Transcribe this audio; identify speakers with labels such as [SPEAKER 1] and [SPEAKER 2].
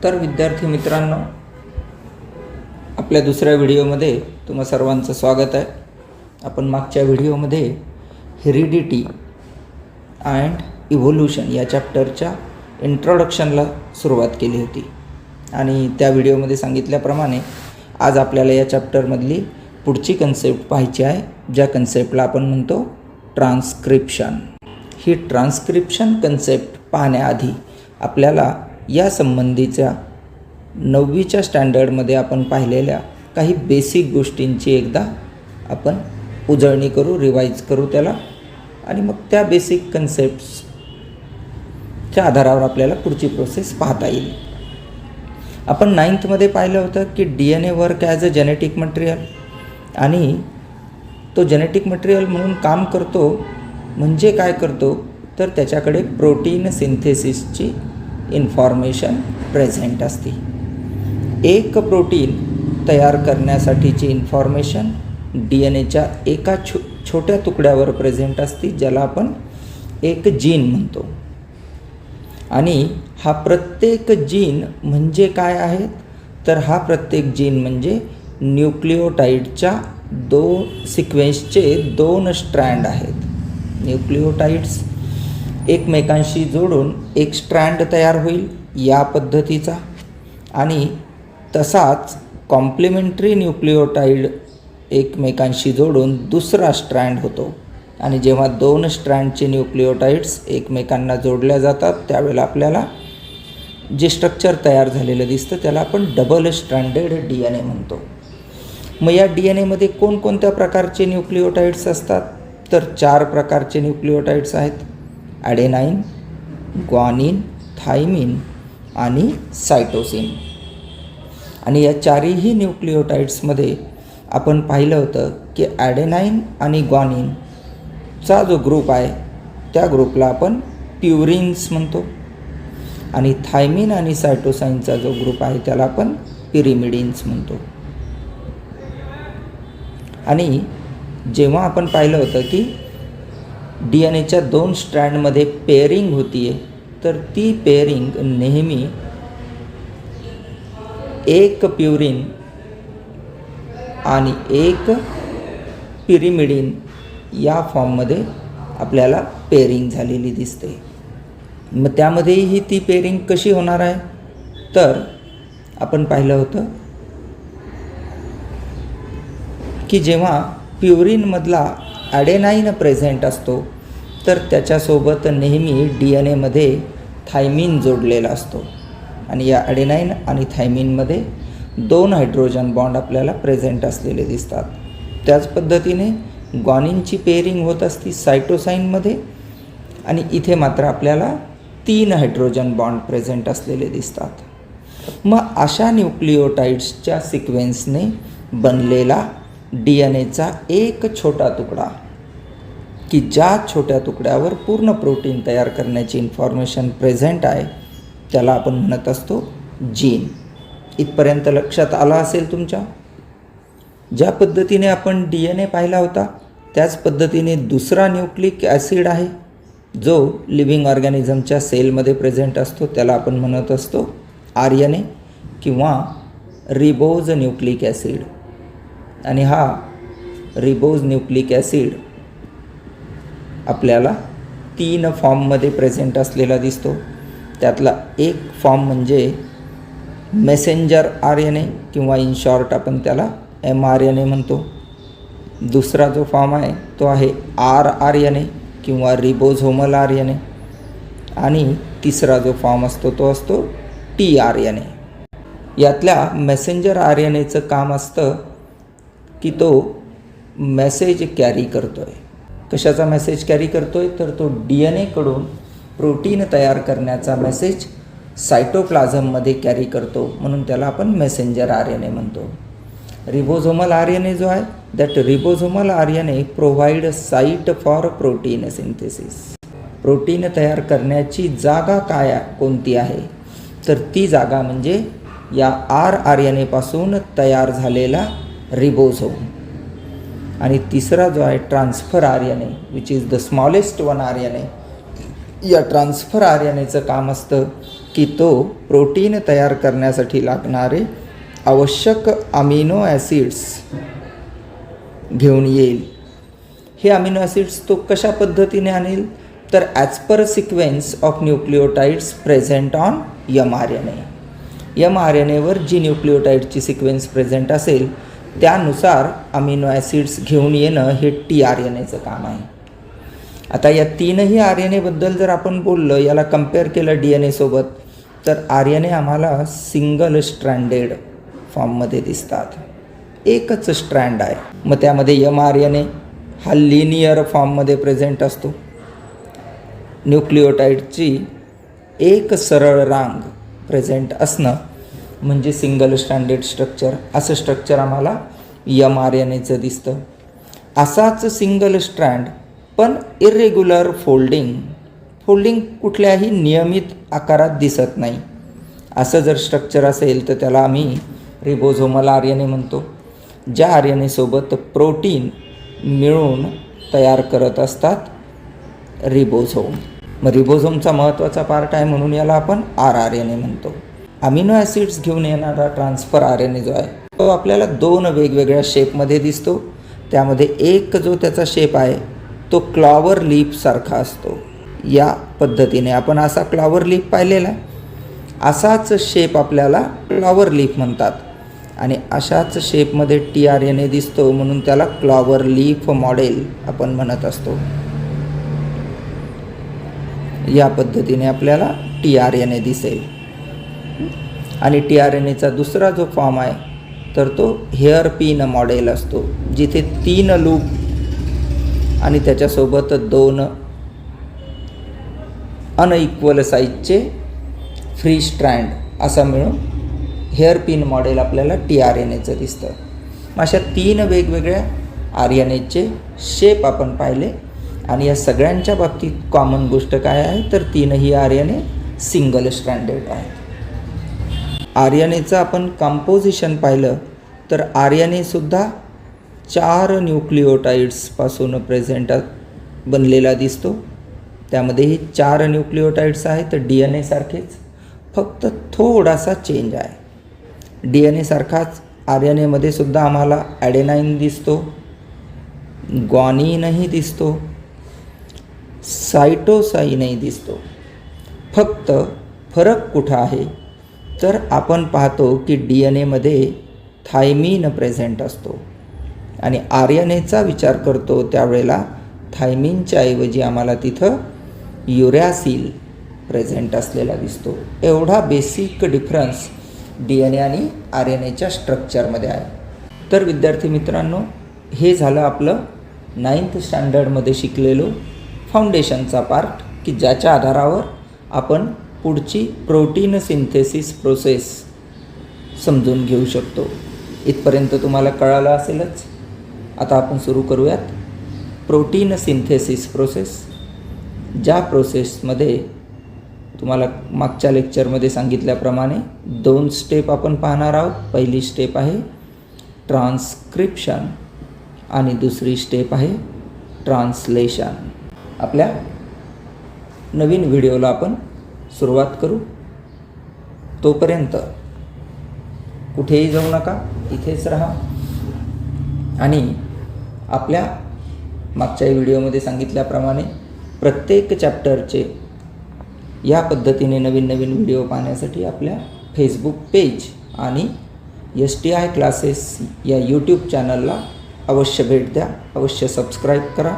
[SPEAKER 1] तर विद्यार्थी मित्रांनो, आपल्या दुसऱ्या व्हिडिओमध्ये तुम्हा सर्वांचं स्वागत आहे. आपण मागच्या व्हिडिओमध्ये हेरिडिटी अँड इव्होल्यूशन या चॅप्टरच्या इंट्रोडक्शनला सुरुवात केली होती आणि त्या व्हिडिओमध्ये सांगितल्याप्रमाणे आज आपल्याला या चॅप्टरमधली पुढची कन्सेप्ट पाहायची आहे, ज्या कन्सेप्टला आपण म्हणतो ट्रान्स्क्रिप्शन. ही ट्रान्स्क्रिप्शन कन्सेप्ट पाहण्याआधी आपल्याला या संबंधीच्या 9वीच्या स्टँडर्डमध्ये आपण पाहिलेल्या काही बेसिक गोष्टींची एकदा आपण उजळणी करू, रिवाईज करू त्याला, आणि मग त्या बेसिक कन्सेप्ट्सच्या आधारावर आपल्याला पुढची प्रोसेस पाहता येईल. आपण 9thमध्ये पाहिलं होतं की DNA work as a genetic material, आणि तो जेनेटिक मटेरियल म्हणून काम करतो म्हणजे काय करतो तर त्याच्याकडे प्रोटीन सिंथेसिसची इन्फॉर्मेशन प्रेझेंट असते. एक प्रोटीन तयार करण्यासाठीची इन्फॉर्मेशन DNAच्या एका छोट्या तुकड्यावर प्रेझेंट असते, ज्याला आपण एक जीन म्हणतो. आणि हा प्रत्येक जीन म्हणजे काय आहे तर हा प्रत्येक जीन म्हणजे न्यूक्लिओटाइडच्या सिक्वेन्सचे 2 स्ट्रँड आहेत. न्यूक्लिओटाइड्स एकमेकांशी जोडून एक स्ट्रँड तयार होईल या पद्धतीचा, आणि तसाच कॉम्प्लिमेंटरी न्यूक्लिओटाइड एकमेकांशी जोडून दुसरा स्ट्रँड होतो. आणि जेव्हा 2 स्ट्रँडचे न्यूक्लिओटाइड्स एकमेकांना जोडल्या जातात त्यावेळेला आपल्याला जे स्ट्रक्चर तयार झालेलं दिसतं त्याला आपण डबल स्ट्रँडेड DNA म्हणतो. मग या DNAमध्ये कोणकोणत्या प्रकारचे न्यूक्लिओटाइड्स असतात तर 4 प्रकारचे न्यूक्लिओटाइड्स आहेत: ॲडेनाईन, ग्वानिन, थायमिन आणि सायटोसिन. आणि या 4ही न्यूक्लिओटाइड्समध्ये आपण पाहिलं होतं की ॲडेनाईन आणि ग्वानिनचा जो ग्रुप आहे त्या ग्रुपला आपण प्युरिन्स म्हणतो, आणि थायमिन आणि सायटोसाईनचा जो ग्रुप आहे त्याला आपण पिरिमिडिन्स म्हणतो. आणि जेव्हा आपण पाहिलं होतं की DNAच्या 2 स्ट्रँडमध्ये पेअरिंग होतीये तर ती पेअरिंग नेहमी एक प्युरिन आणि एक पिरिमिडिन या फॉर्ममध्ये आपल्याला पेअरिंग झालेली दिसते. मग त्यामध्येही ती पेअरिंग कशी होणार आहे तर आपण पाहिलं होतं की जेव्हा प्युरिनमधला ॲडेनाईन प्रेझेंट असतो तर त्याच्यासोबत नेहमी DNAमध्ये थायमिन जोडलेला असतो, आणि या ॲडेनाईन आणि थायमिनमध्ये 2 हायड्रोजन बॉन्ड आपल्याला प्रेझेंट असलेले दिसतात. त्याच पद्धतीने ग्वानिनची पेअरिंग होत असती सायटोसाईनमध्ये, आणि इथे मात्र आपल्याला 3 हायड्रोजन बॉन्ड प्रेझेंट असलेले दिसतात. मग अशा न्यूक्लिओटाइड्सच्या सिक्वेन्सने बनलेला DNAचा एक छोटा तुकडा, की ज्या छोट्या तुकड्यावर पूर्ण प्रोटीन तयार करण्याची इन्फॉर्मेशन प्रेझेंट आहे त्याला आपण म्हणत असतो जीन. इथपर्यंत लक्षात आला असेल तुमच्या. ज्या पद्धतीने आपण DNA पाहिला होता त्याच पद्धतीने दुसरा न्यूक्लिक ॲसिड आहे जो लिव्हिंग ऑर्गॅनिझमच्या सेलमध्ये प्रेझेंट असतो, त्याला आपण म्हणत असतो RNA किंवा रिबोज न्यूक्लिक ॲसिड. आणि हा रिबोज न्यूक्लिक ॲसिड आपल्याला 3 फॉर्ममध्ये प्रेझेंट असलेला दिसतो. त्यातला एक फॉर्म म्हणजे मेसेंजर RNA किंवा इन शॉर्ट आपण त्याला mRNA म्हणतो. दुसरा जो फॉर्म आहे तो आहे rRNA किंवा रिबोझोमल RNA, आणि तिसरा जो फॉर्म असतो तो असतो tRNA. यातल्या मेसेंजर RNAचं काम असतं की तो मेसेज कॅरी करतो आहे. कशाचा मेसेज कॅरी करतो आहे तर तो DNAकडून प्रोटीन तयार करण्याचा मेसेज सायटोप्लाझममध्ये कॅरी करतो, म्हणून त्याला आपण मेसेंजर RNA म्हणतो. रिबोझोमल RNA जो आहे that ribosomal RNA provide site for protein synthesis. Protein तयार करण्याची जागा कोणती आहे तर ती जागा म्हणजे या rRNA पासून तयार झालेला रिबोझोम. आणि तिसरा जो आहे transfer RNA which is the smallest one RNA. या ट्रान्सफर RNAचं काम असतं की तो प्रोटीन तयार करण्यासाठी लागणारे आवश्यक अमिनो ॲसिड्स घेऊन येईल. हे अमिनो ॲसिड्स तो कशा पद्धतीने आणेल, तर as per sequence of nucleotides present on mRNA. mRNAवर जी न्यूक्लिओटाइडची सिक्वेन्स प्रेझेंट असेल त्यानुसार अमिनो ॲसिड्स घेऊन येणं हे tRNAचं काम आहे. आता या तीनही RNAबद्दल जर आपण बोललं, याला कम्पेअर केलं DNA सोबत, तर RNA आम्हाला सिंगल स्ट्रँडेड फॉर्ममध्ये दिसतात. एकच स्ट्रँड आहे. मग त्यामध्ये mRNA हा लिनियर फॉर्ममध्ये प्रेझेंट असतो. न्यूक्लिओटाइडची एक सरळ रांग प्रेझेंट असणं म्हणजे सिंगल स्ट्रँडेड स्ट्रक्चर. असं स्ट्रक्चर आम्हाला mRNAचं दिसतं. असाच सिंगल स्ट्रँड पण इरेग्युलर फोल्डिंग कुठल्याही नियमित आकारात दिसत नाही. असं जर स्ट्रक्चर असेल तर त्याला आम्ही रिबोझोमल RNA म्हणतो. ज्या RNA सोबत प्रोटीन मिळून तयार करत असतात रिबोझोम. मग रिबोझोमचा महत्त्वाचा पार्ट आहे म्हणून याला आपण rRNA म्हणतो. अमिनो ॲसिड्स घेऊन येणारा ट्रान्सफर RNA जो आहे तो आपल्याला दोन वेगवेगळ्या शेपमध्ये दिसतो. त्यामध्ये एक जो त्याचा शेप आहे तो क्लॉवर लीफसारखा असतो. या पद्धतीने आपण असा क्लॉवर लीफ पाहिलेला आहे. असाच शेप आपल्याला क्लॉवर लीफ म्हणतात आणि अशाच शेपमध्ये tRNA दिसतो म्हणून त्याला क्लॉवर लीफ मॉडेल आपण म्हणत असतो. या पद्धतीने आपल्याला tRNA दिसेल. आणि tRNAचा दुसरा जो फॉर्म आहे तर तो हेअर पिन मॉडेल असतो, जिथे 3 लूप आणि त्याच्यासोबत 2 अनइक्वल साईजचे फ्री स्ट्रँड असा मिळून हेअर पिन मॉडेल आपल्याला tRNAचं दिसतं. अशा 3 वेगवेगळ्या RNAचे शेप आपण पाहिले आणि या सगळ्यांच्या बाबतीत कॉमन गोष्ट काय आहे तर तीनही RNA सिंगल स्ट्रँडेड आहेत. RNAचं आपण कंपोजिशन पाहिलं तर RNAसुद्धा 4 न्यूक्लिओटाइड्सपासून बनलेला दिसतो. त्यामध्येही 4 न्यूक्लिओटाइड्स आहेत. तर DNA सारखेच, फक्त थोडासा चेंज आहे. DNA सारखाच RNAमध्ये सुद्धा आम्हाला ॲडेनाईन दिसतो, ग्वानिनही दिसतो, सायटोसाईनही दिसतो. फक्त फरक कुठं आहे तर आपण पाहतो की DNAमध्ये थायमिन प्रेझेंट असतो आणि RNAचा विचार करतो त्यावेळेला थायमिनच्या ऐवजी आम्हाला तिथं युरॅसिल प्रेझेंट असलेला दिसतो. एवढा बेसिक डिफरन्स DNA आणि RNAच्या स्ट्रक्चरमध्ये आहे. तर विद्यार्थी मित्रांनो, हे झालं आपलं 9th स्टँडर्डमध्ये शिकलेलो फाउंडेशनचा पार्ट, की ज्याच्या आधारावर आपण पुढची प्रोटीन सिंथेसिस प्रोसेस समजून घेऊ शकतो. इथपर्यंत तुम्हाला कळालं असेलच. आता आपण सुरू करूयात प्रोटीन सिंथेसिस प्रोसेस. ज्या प्रोसेसमध्ये तुम्हाला मागच्या लेक्चरमध्ये सांगितल्याप्रमाणे 2 स्टेप आपण पाहणार आहोत. पहिली स्टेप आहे ट्रान्स्क्रिप्शन आणि दुसरी स्टेप आहे ट्रान्सलेशन. आपल्या नवीन व्हिडिओला आपण सुरुवात करू. तोपर्यंत कुठेही जाऊ नका, इथेच राहा आणि आपल्या मागच्या व्हिडिओमध्ये सांगितल्याप्रमाणे प्रत्येक चॅप्टरचे या पद्धतीने नवीन नवीन व्हिडिओ पाहण्यासाठी आपल्या फेसबुक पेज आणि STI क्लासेस या यूट्यूब चॅनलला अवश्य भेट द्या, अवश्य सबस्क्राईब करा.